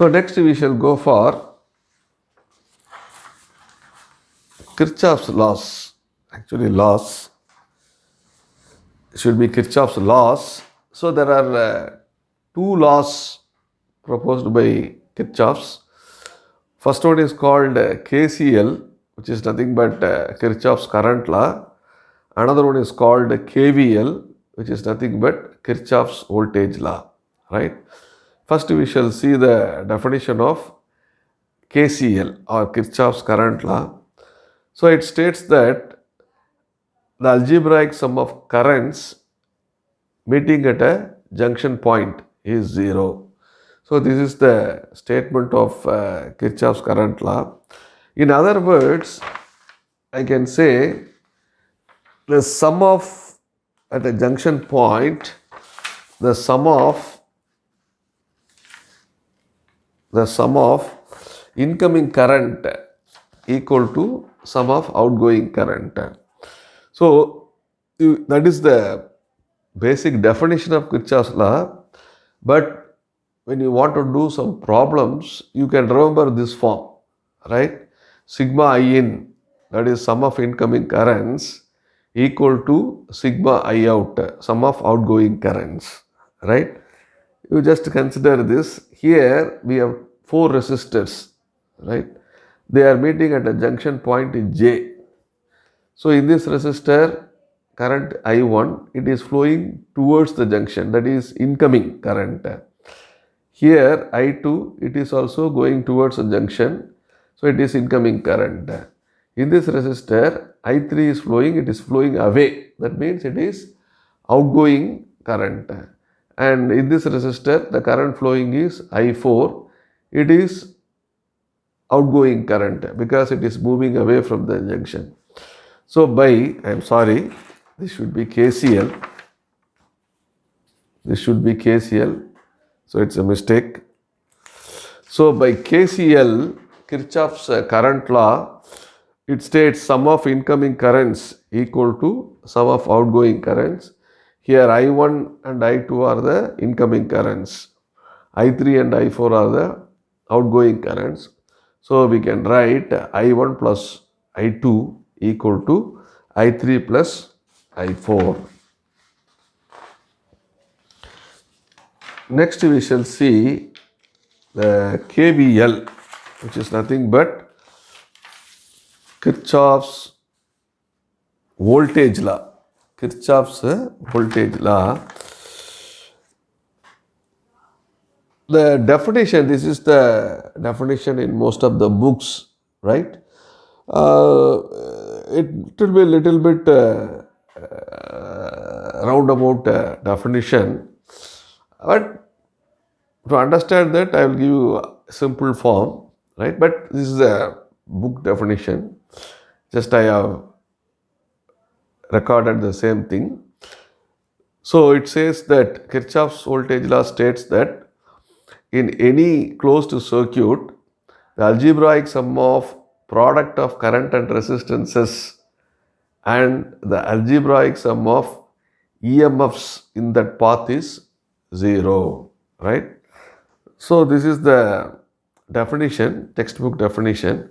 So next we shall go for Kirchhoff's laws. Actually laws should be Kirchhoff's laws. So there are two laws proposed by Kirchhoff's. First one is called KCL, which is nothing but Kirchhoff's current law. Another one is called KVL, which is nothing but Kirchhoff's voltage law, right? First we shall see the definition of KCL or Kirchhoff's current law. So it states that the algebraic sum of currents meeting at a junction point is zero. So this is the statement of Kirchhoff's current law. In other words, I can say the sum of at a junction point, the sum of incoming current equal to sum of outgoing current. So that is the basic definition of Kirchhoff's law. But when you want to do some problems, you can remember this form, right? Sigma I in, that is sum of incoming currents, equal to sigma I out, sum of outgoing currents, right? You just consider this. Here we have four resistors, right? They are meeting at a junction point in J. So in this resistor, current I1, it is flowing towards the junction, that is incoming current. Here I2, it is also going towards the junction, so it is incoming current. In this resistor, I3 is flowing, it is flowing away, that means it is outgoing current. And in this resistor, the current flowing is I4, it is outgoing current because it is moving away from the junction. So this should be KCL. So it's a mistake. So by KCL, Kirchhoff's current law, it states sum of incoming currents equal to sum of outgoing currents. Here I1 and I2 are the incoming currents. I3 and I4 are the outgoing currents. So we can write I1 plus I2 equal to I3 plus I4. Next we shall see the KVL, which is nothing but Kirchhoff's voltage law. Kirchhoff's voltage law. The definition, this is the definition in most of the books, right? It will be a little bit roundabout definition, but to understand that I will give you a simple form, right? But this is a book definition. Just I have recorded the same thing. So it says that Kirchhoff's voltage law states that in any closed circuit, the algebraic sum of product of current and resistances and the algebraic sum of EMFs in that path is zero, right? So this is the definition, textbook definition.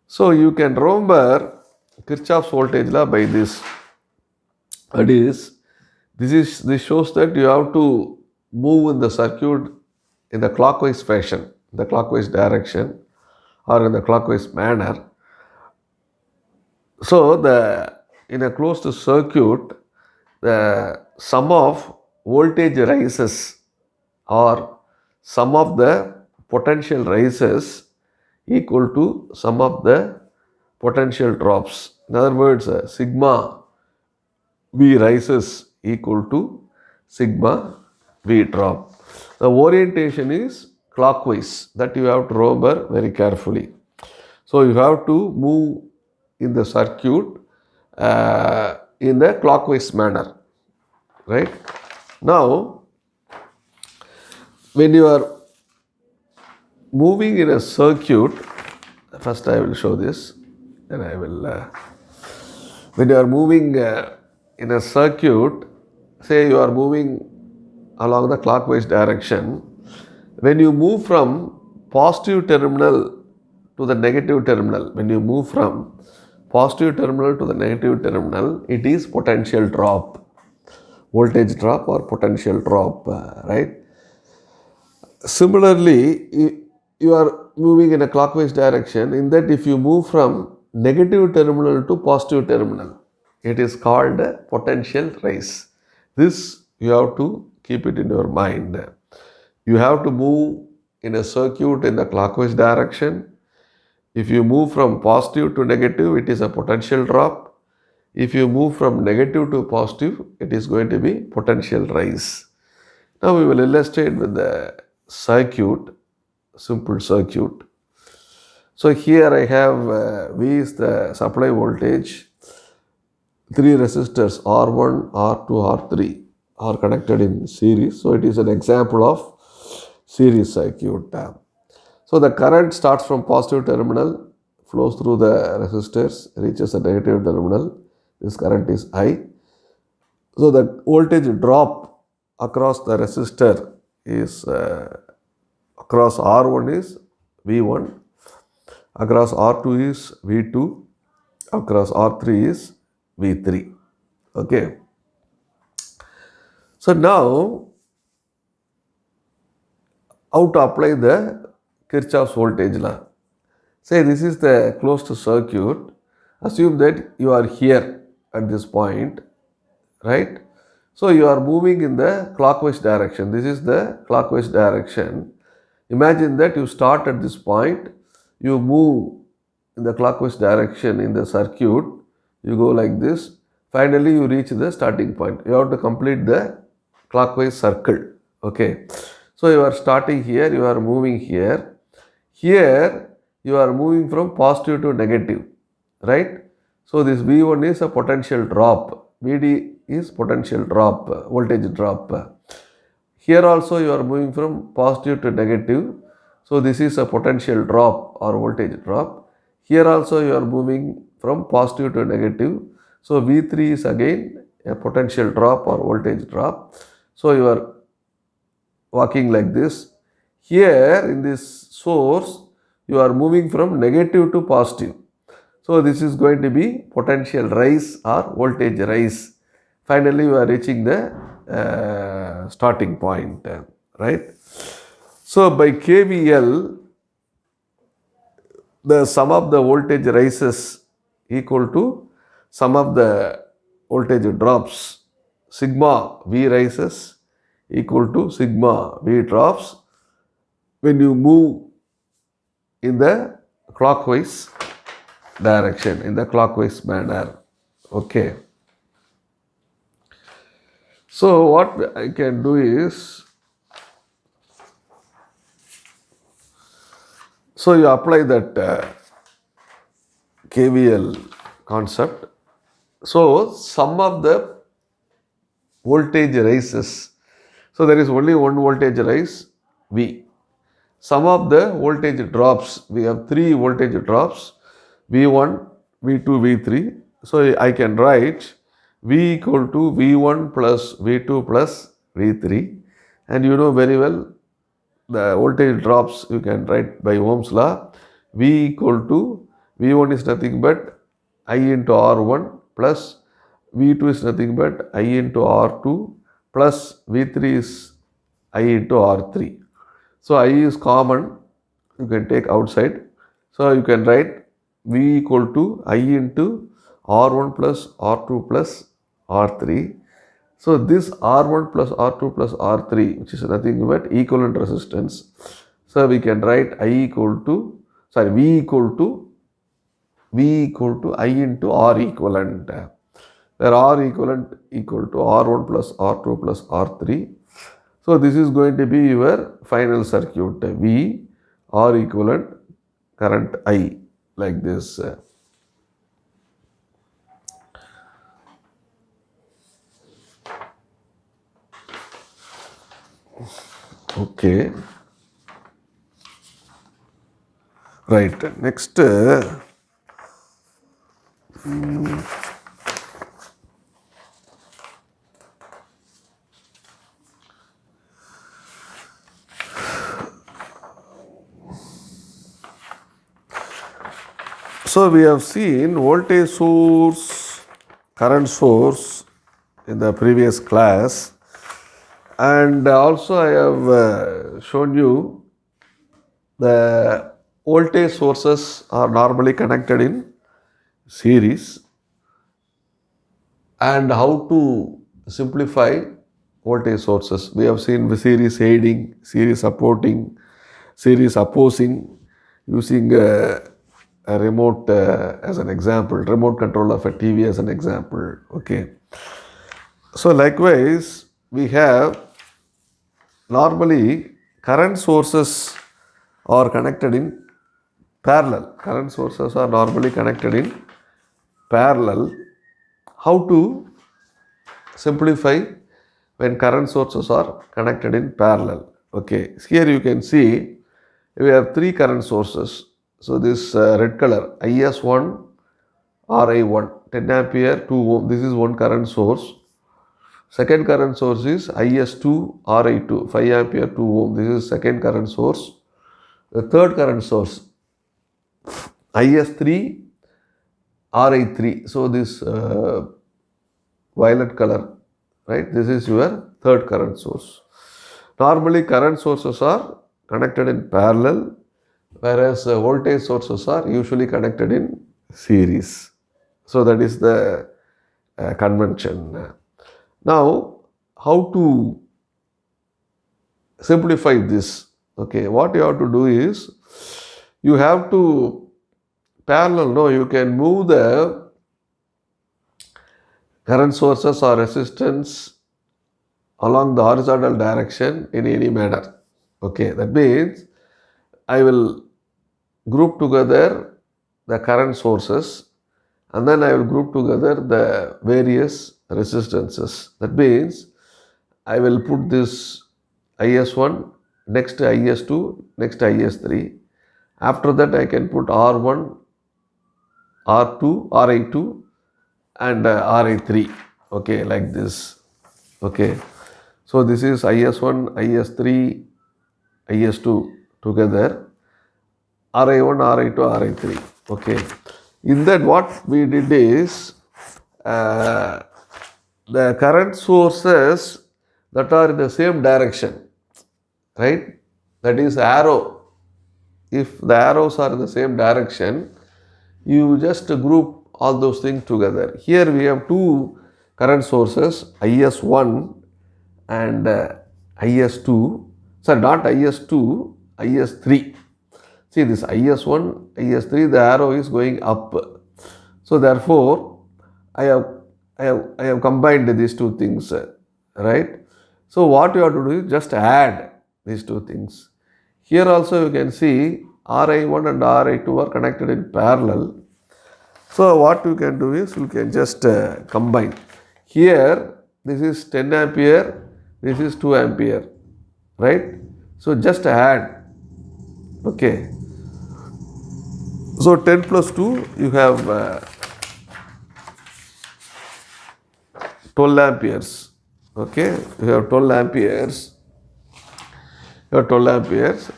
So you can remember Kirchhoff's voltage law by this. That is, this shows that you have to move in the circuit in the clockwise fashion, the clockwise direction or in the clockwise manner. So in a closed circuit, the sum of voltage rises or sum of the potential rises equal to sum of the potential drops. In other words, sigma V rises equal to sigma V drop. The orientation is clockwise, that you have to remember very carefully. So you have to move in the circuit in the clockwise manner, right? Now, when you are moving in a circuit, first I will show this, then I will, when you are moving in a circuit, say you are moving along the clockwise direction, When you move from positive terminal to the negative terminal, when you move from positive terminal to the negative terminal, it is potential drop, voltage drop or potential drop, right? Similarly, you are moving in a clockwise direction. In that, if you move from negative terminal to positive terminal, it is called a potential rise. This you have to keep it in your mind. You have to move in a circuit in the clockwise direction. If you move from positive to negative, it is a potential drop. If you move from negative to positive, it is going to be potential rise. Now we will illustrate with the circuit, simple circuit. So here I have V is the supply voltage. Three resistors R1, R2, R3 are connected in series. So it is an example of series circuit. So the current starts from positive terminal, flows through the resistors, reaches the negative terminal. This current is I. So the voltage drop across the resistor is across R1 is V1, across R2 is V2, across R3 is V3. Okay. So now, how to apply the Kirchhoff's voltage law? Say this is the closed circuit. Assume that you are here at this point, right? So you are moving in the clockwise direction. This is the clockwise direction. Imagine that you start at this point, you move in the clockwise direction in the circuit, you go like this, finally you reach the starting point. You have to complete the clockwise circle. Okay. So you are starting here, you are moving here. Here you are moving from positive to negative, right? So this V1 is a potential drop, Vd is potential drop, voltage drop. Here also you are moving from positive to negative. So this is a potential drop or voltage drop. Here also you are moving from positive to negative. So V3 is again a potential drop or voltage drop. So you are walking like this. Here in this source, you are moving from negative to positive. So this is going to be potential rise or voltage rise. Finally, you are reaching the starting point, right? So by KVL, the sum of the voltage rises equal to sum of the voltage drops. Sigma V rises equal to sigma V drops when you move in the clockwise direction, in the clockwise manner. Okay. So what I can do is, so you apply that KVL concept. So sum of the voltage rises. So there is only one voltage rise, V. Sum of the voltage drops, we have three voltage drops, V1, V2, V3. So I can write V equal to V1 plus V2 plus V3. And you know very well the voltage drops you can write by Ohm's law. V equal to V1 is nothing but I into R1 plus V2 is nothing but I into R2 plus V3 is I into R3. So I is common, you can take outside. So you can write V equal to I into R1 plus R2 plus R3. So this R1 plus R2 plus R3, which is nothing but equivalent resistance. So we can write V equal to I into R equivalent, where R equivalent equal to R1 plus R2 plus R3. So this is going to be your final circuit, V, R equivalent, current I, like this. Okay. Right. Next. So we have seen voltage source, current source in the previous class, and also I have shown you the voltage sources are normally connected in series, and how to simplify voltage sources. We have seen the series aiding, series supporting, series opposing, using a remote as an example, remote control of a TV as an example. Okay. So likewise, we have normally current sources are connected in parallel. Current sources are normally connected in parallel. How to simplify when current sources are connected in parallel? Okay. Here you can see we have three current sources. So this red color, IS1, RI1, 10 ampere, 2 ohm. This is one current source. Second current source is IS2, RI2, 5 ampere, 2 ohm. This is second current source. The third current source, IS3, RI3. So this violet color, right? This is your third current source. Normally current sources are connected in parallel, whereas voltage sources are usually connected in series. So that is the convention. Now, how to simplify this? Okay, what you have to do is, you have to parallel, no, you can move the current sources or resistance along the horizontal direction in any manner. Okay, that means I will group together the current sources, and then I will group together the various resistances. That means I will put this IS1 next to IS2, next to IS3. After that I can put R1, R2, RI2 and RI3. Okay, like this. Okay, so this is IS1, IS3, IS2 together, RI1, RI2, RI3. Okay, in that what we did is, the current sources that are in the same direction, right? That is arrow. If the arrows are in the same direction, you just group all those things together. Here we have two current sources, IS1 and IS2. Sorry, not IS2, IS3. See this IS1, IS3, the arrow is going up. So therefore, I have combined these two things, right? So what you have to do is just add these two things. Here also you can see RI1 and RI2 are connected in parallel. So what you can do is, you can just combine. Here this is 10 ampere, this is 2 ampere, right? So just add. Okay. So 10 plus 2, you have 12 amperes. Okay, you have 12 amperes. You have 12 amperes.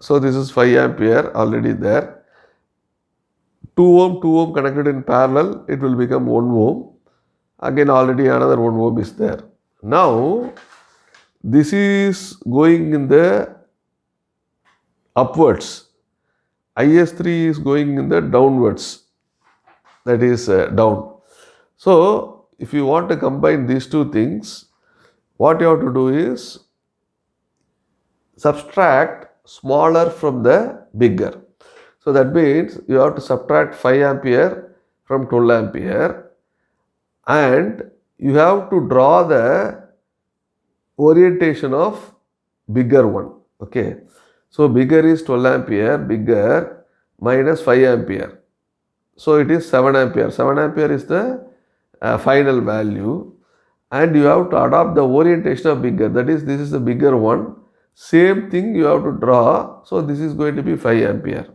So this is 5 ampere already there. 2 ohm connected in parallel, it will become 1 ohm. Again already another 1 ohm is there. Now this is going in the upwards. IS3 is going in the downwards, that is down. So if you want to combine these two things, what you have to do is subtract smaller from the bigger. So that means you have to subtract 5 ampere from 12 ampere, and you have to draw the orientation of bigger one. Okay. So bigger is 12 ampere, bigger minus 5 ampere. So it is 7 ampere. 7 ampere is the final value, and you have to adopt the orientation of bigger. That is, this is the bigger one. Same thing you have to draw. So this is going to be 5 ampere.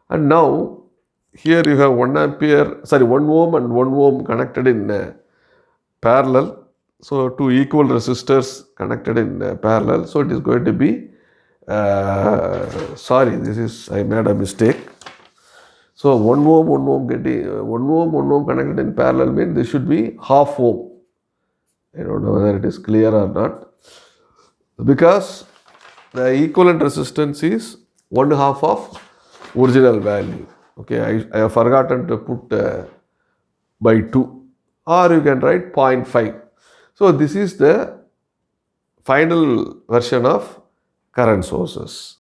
And now here you have 1 ohm and 1 ohm connected in parallel. So two equal resistors connected in parallel. So it is going to be, I made a mistake. So 1 ohm, 1 ohm getting 1 ohm, 1 ohm connected in parallel means this should be half ohm. I don't know whether it is clear or not. Because the equivalent resistance is 1/2 of original value. Okay, I have forgotten to put by 2, or you can write 0.5. So this is the final version of current sources.